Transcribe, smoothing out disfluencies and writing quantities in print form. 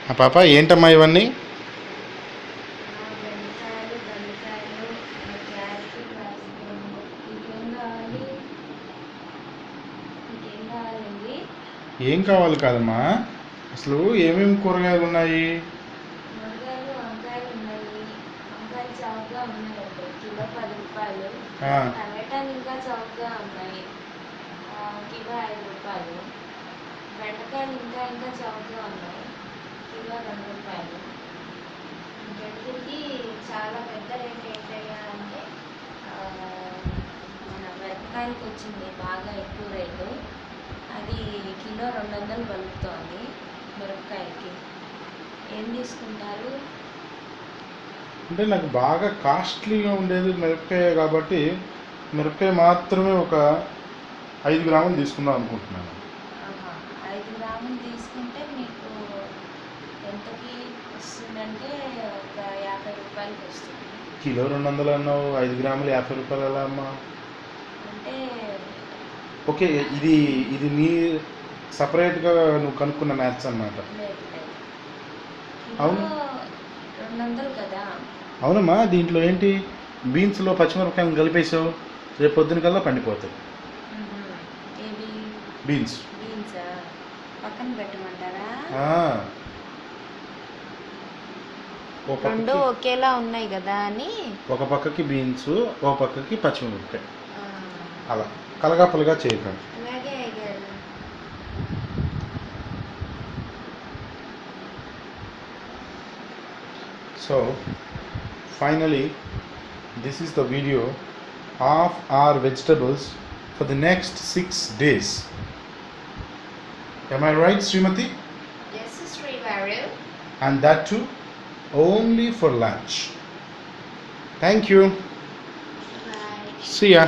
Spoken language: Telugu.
ఆ పాప ఏంటమ్మా ఇవన్నీ? బెండకాయలు, బెండకాయలు, క్యారెట్, క్యాప్సికమ్. ఇంకేం కావాలి? ఇంకేం కావాలండి? ఏం కావాలి కాదమ్మా, అసలు ఏమేమి కూరగాయలు ఉన్నాయి? మునగాయలు, వంకాయలు ఉన్నాయి. వంకాయలు చౌకగా ఉన్నాయండి, కిలో 10 రూపాయలు. ఆ, టమాటాలు ఇంకా చౌకగా ఉన్నాయి, కిలో 5 రూపాయలు. బెండకాయలు ఇంకా చౌకగా ఉన్నాయి, కిలో 2 రూపాయలు. ఇంకెందుకు చాలా పెద్ద రేట్ ఏంటయ్యా అంటే మన మిరపకాయలకి వచ్చింది బాగా ఎక్కువ రేటు. అది కిలో 200 పలుకుతోంది మిరపకాయకి. ఏం తీసుకుంటారు? అంటే నాకు బాగా కాస్ట్లీగా ఉండేది మిరపకాయ కాబట్టి మిరపకాయ మాత్రమే ఒక 5 గ్రాములు తీసుకుందాం అనుకుంటున్నాను. 5 గ్రాములు తీసుకుంటే మీకు ఎంతకి వస్తుందంటే ఒక 50 రూపాయలకి వస్తుంది. కిలో 200 అన్నావు, 5 గ్రాములు 50 రూపాయలు ఎలా అమ్మా? అంటే ఓకే, ఇది ఇది నీ సపరేట్గా నువ్వు కనుక్కున్న మ్యాథ్స్ అన్నమాట. లేదు లేదు, అవును, కిలో 200 కదా. అవునమ్మా. దీంట్లో ఏంటి, బీన్స్లో పచ్చిమిరపకాయలు కలిపేసావు, రేపు పొద్దున కల్లా పండిపోతాయి. ఏవి? బీన్స్. బీన్సా? పక్కన పెట్టమంటారా? ఓ రెండు పక్కకి ఒకేలా ఉన్నాయి కదా అని. ఒక పక్కకి బీన్స్, ఓ పక్కకి పచ్చిమిరపకాయ, ఆ, అలా కలగాపలగా చేయకండి. అలాగే అయ్యారు. So finally, this is the video of our vegetables for the next 6 days. Am I right, Srimathi? Yes, Srimathi. And that too only for lunch. Thank you. Bye. See ya.